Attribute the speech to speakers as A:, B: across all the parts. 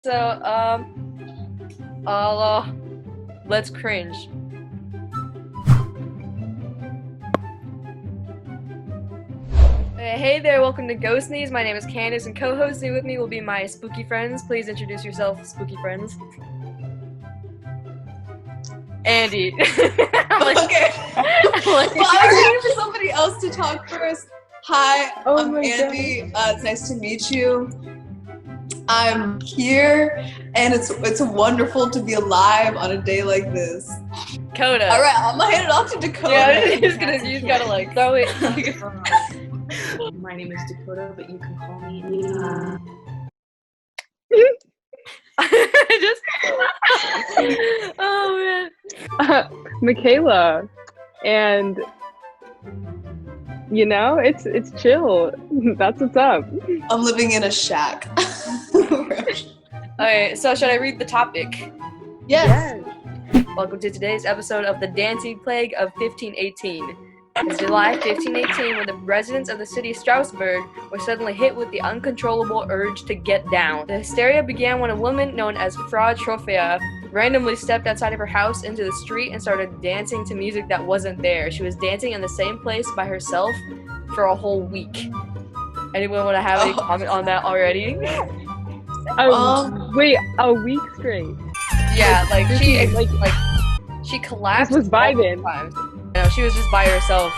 A: So, let's cringe. Hey there, welcome to Ghost News. My name is Candace, and co-hosting with me will be my spooky friends. Please introduce yourself, spooky friends. Andy.
B: Okay. Well, I was waiting for somebody else to talk first. Hi, I'm Andy. It's nice to meet you. I'm here, and it's wonderful to be alive on a day like this.
A: Dakota.
B: All right, I'm gonna hand it off to Dakota.
A: Yeah, you just gotta like throw it.
C: My name is Dakota, but you can call me.
A: Oh
D: man. Mckayla, and you know, it's chill. That's what's up.
B: I'm living in a shack.
A: Alright, so should I read the topic?
B: Yes.
A: Welcome to today's episode of the Dancing Plague of 1518. It's July 1518 when the residents of the city of Strasbourg were suddenly hit with the uncontrollable urge to get down. The hysteria began when a woman known as Frau Trophea randomly stepped outside of her house into the street and started dancing to music that wasn't there. She was dancing in the same place by herself for a whole week. Anyone want to have any comment on that already?
D: Wait, a week straight?
A: Yeah, like she collapsed.
D: This was vibing.
A: No, she was just by herself.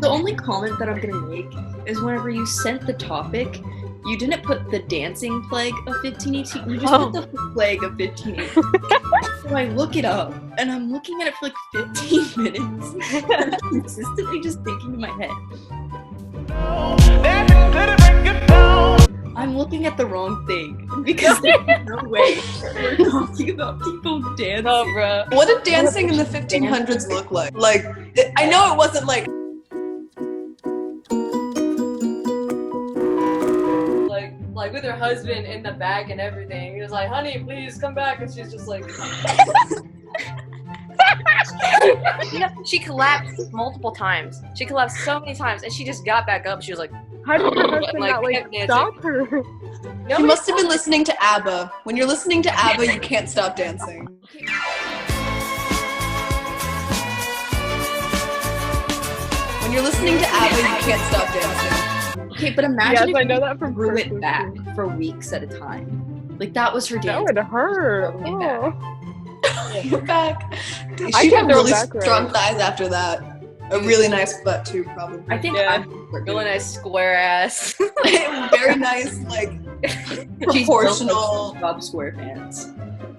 C: The only comment that I'm gonna make is whenever you sent the topic, you didn't put the dancing plague of 1518, you just put the plague of 1518. So I look it up, and I'm looking at it for like 15 minutes, and I'm consistently just thinking in my head, I'm looking at the wrong thing, because there's no way we're talking about people dancing.
A: Oh, bro.
B: What did dancing in the 1500s look like? Like, I know it wasn't like
A: with her husband in the back and everything. He was like, honey, please come back. And she's just like... she collapsed multiple times. She collapsed so many times, and she just got back up. She was like...
D: How did her husband not stop her?
B: You must have been listening to ABBA. When you're listening to ABBA, you can't stop dancing. When you're listening to ABBA, you can't stop dancing.
C: Okay, but imagine if
D: I know that from
C: grew it back for weeks at a time. Like, that was her dance.
D: That would hurt.
B: You're back. She had really strong thighs after that. A really nice butt too, probably.
C: I think
A: really nice square ass.
B: Very nice, like proportional
C: Bob SquarePants.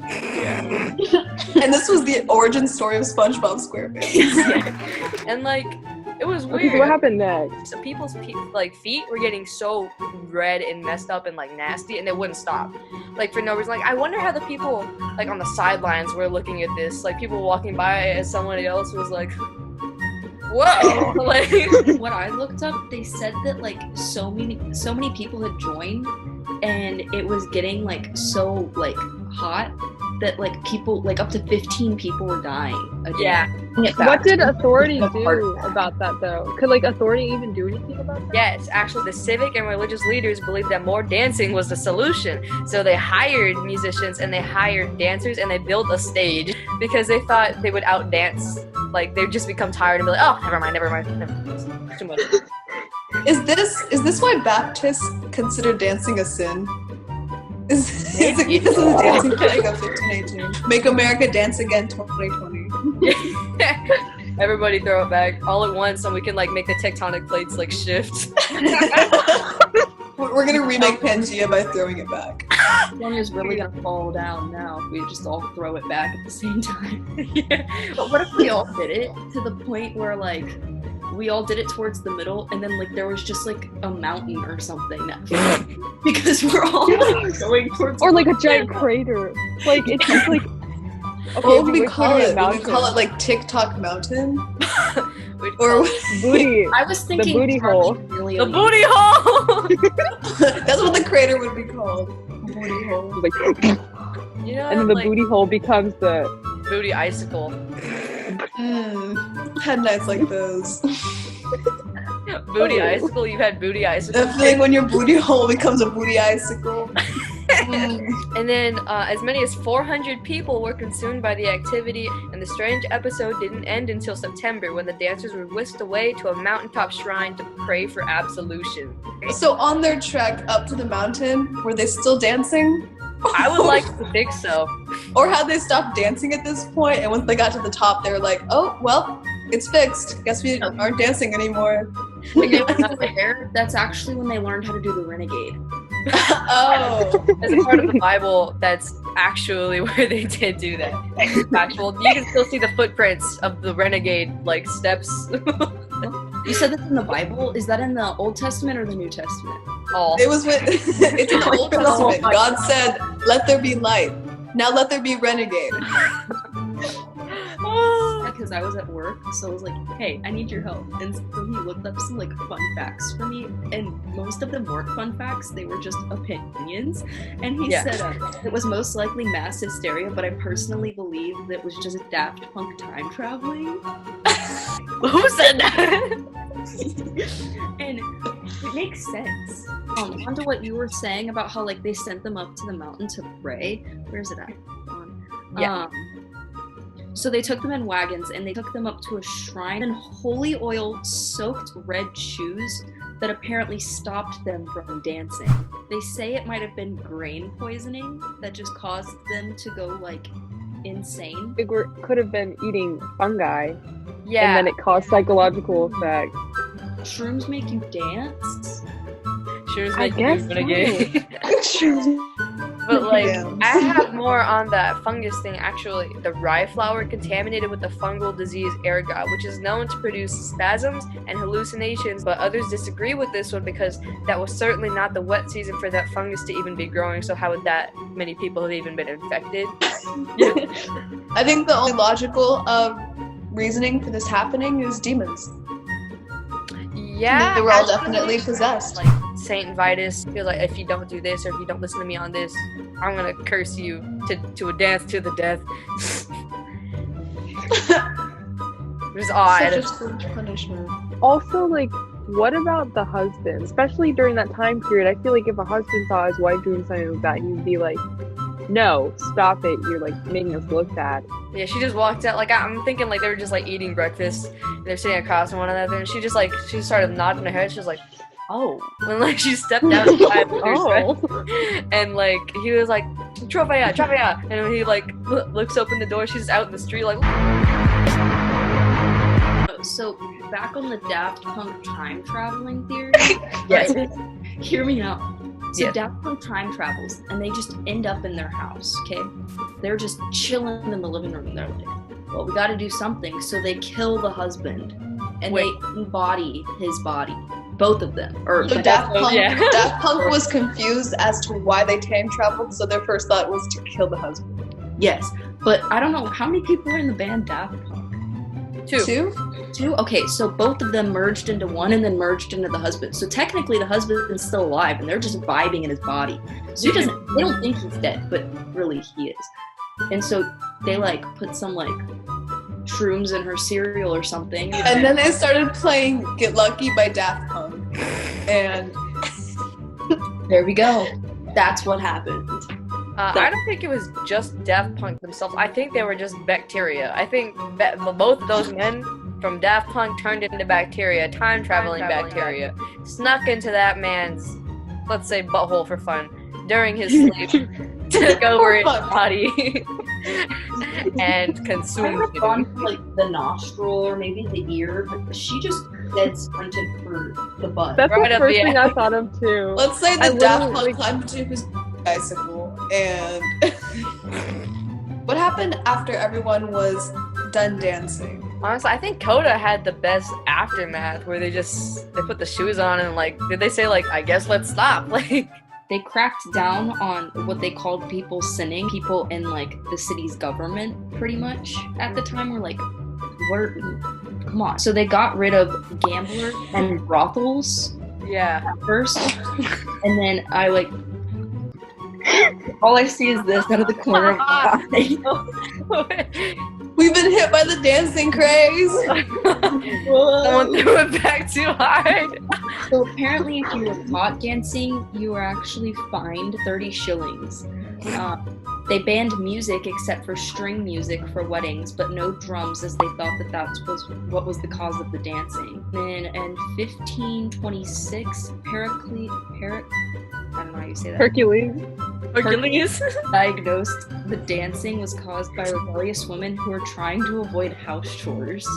B: Yeah. And this was the origin story of SpongeBob SquarePants.
A: And like, it was weird.
D: Okay, what happened next?
A: So people's feet were getting so red and messed up and like nasty, and they wouldn't stop, like for no reason. Like, I wonder how the people like on the sidelines were looking at this, like people walking by as somebody else was like, whoa. Like,
C: when I looked up, they said that like so many people had joined, and it was getting like so like hot that like people, like up to 15 people were dying a day.
A: Yeah.
D: What did authorities do about that though? Could like authority even do anything about that?
A: Yes, actually the civic and religious leaders believed that more dancing was the solution. So they hired musicians and they hired dancers and they built a stage because they thought they would outdance. Like, they'd just become tired and be like, oh, never mind. It's too much.
B: Is this why Baptists consider dancing a sin? Is it because of the dancing plague of 1518? Make America Dance Again 2020.
A: Everybody throw it back all at once, and we can like make the tectonic plates like shift.
B: We're gonna remake Pangea by throwing it back.
C: One is really gonna fall down now if we just all throw it back at the same time. Yeah. But what if we all did it to the point where like we all did it towards the middle, and then like there was just like a mountain or something that because we're all like, going towards
D: or like a giant crater. Like it's just like
B: okay, what would we call it? Would we call it like TikTok Mountain? Or
D: booty.
C: I was thinking
D: the booty hole.
C: Really
A: the booty hole.
B: That's what the crater would be called. Booty hole.
D: Like,
A: you know,
D: and then the
A: like,
D: booty hole becomes the
A: booty icicle.
B: Had nights like those.
A: Booty icicle? You've had booty icicle?
B: That feeling when your booty hole becomes a booty icicle.
A: And then as many as 400 people were consumed by the activity, and the strange episode didn't end until September, when the dancers were whisked away to a mountaintop shrine to pray for absolution.
B: So on their trek up to the mountain, were they still dancing?
A: I would like to think so.
B: Or had they stopped dancing at this point, and once they got to the top, they were like, oh, well, it's fixed. Guess we aren't dancing anymore.
C: When they went there, that's actually when they learned how to do the renegade.
B: Oh.
A: As a part of the Bible, that's actually where they did do that. Actual, you can still see the footprints of the renegade, like, steps.
C: You said that's in the Bible? Is that in the Old Testament or the New Testament?
A: All.
B: It's in the Old Testament. God said, let there be light. Now let there be renegade.
C: Because I was at work, so I was like, hey, I need your help. And so he looked up some like fun facts for me, and most of them weren't fun facts, they were just opinions. And he said it was most likely mass hysteria, but I personally believe that it was just Daft Punk time traveling.
A: Who said that?
C: And it makes sense. On to what you were saying about how like they sent them up to the mountain to pray. Where's it at?
A: Yeah.
C: So they took them in wagons and they took them up to a shrine in holy oil soaked red shoes that apparently stopped them from dancing. They say it might have been grain poisoning that just caused them to go like insane.
D: It could have been eating fungi.
A: Yeah.
D: And then it caused psychological effects.
C: Shrooms make you dance?
A: Shrooms
D: I
A: make
D: guess
A: you renegade. But like, I have more on that fungus thing. Actually, the rye flour contaminated with the fungal disease ergot, which is known to produce spasms and hallucinations, but others disagree with this one because that was certainly not the wet season for that fungus to even be growing, so how would that many people have even been infected?
B: I think the only logical reasoning for this happening is demons.
A: Yeah.
B: They were all definitely possessed.
A: Like Saint Vitus feels like, if you don't do this or if you don't listen to me on this, I'm gonna curse you to a dance to the death. Which is odd.
B: Such a strange punishment.
D: Also, like, what about the husband? Especially during that time period, I feel like if a husband saw his wife doing something like that, he'd be like, no, stop it, you're like making us look bad.
A: Yeah, she just walked out. Like, I'm thinking like they were just like eating breakfast and they're sitting across from one another, and she started nodding her head. She was like, oh. And like she stepped out and like he was like, Tropaya. And when he like looks open the door, she's out in the street like.
C: So back on the Daft Punk time traveling theory.
A: Yes.
C: Right? Hear me out. So
A: Yes.
C: Daft Punk time travels, and they just end up in their house, okay? They're just chilling in the living room, and they're like, well, we gotta do something. So they kill the husband, and they embody his body. Both of them.
B: So Daft Punk was confused as to why they time traveled, so their first thought was to kill the husband.
C: Yes, but I don't know, how many people are in the band Daft Punk?
B: Two?
C: Okay, so both of them merged into one and then merged into the husband. So technically the husband's still alive and they're just vibing in his body. So they don't think he's dead, but really he is. And so they like put some like shrooms in her cereal or something.
B: And then they started playing Get Lucky by Daft Punk. And
C: there we go. That's what happened.
A: I don't think it was just Daft Punk themselves. I think they were just bacteria. I think both of those men from Daft Punk turned into bacteria, time-traveling bacteria, snuck into that man's, let's say, butthole for fun during his sleep, took over his body, and consumed
C: gone
A: him.
C: for like the nostril or maybe the ear, but she just dead sprinted for the butt.
D: That's
A: Right
D: the
A: up
D: first
A: the
D: thing I thought of too.
B: let's say
D: I
B: the Daft
D: literally-
B: Punk climbed into his bicycle, and what happened after everyone was done dancing?
A: Honestly, I think Coda had the best aftermath, where they put the shoes on and like, did they say like, I guess let's stop? Like,
C: They cracked down on what they called people sinning. People in like the city's government, pretty much at the time, were like, come on. So they got rid of gamblers and brothels
A: yeah.
C: at first, and then I like. All I see is this out of the corner of my eye.
B: We've been hit by the dancing craze.
A: Someone threw it back too hard.
C: So apparently, if you were caught dancing, you were actually fined 30 shillings. They banned music except for string music for weddings, but no drums, as they thought that was what was the cause of the dancing. Then in 1526, I don't know how you say that.
A: Hercules.
C: Diagnosed the dancing was caused by rebellious women who were trying to avoid house chores.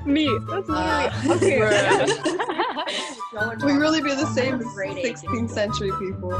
D: Me. That's literally okay.
B: We really be the same as 16th century people.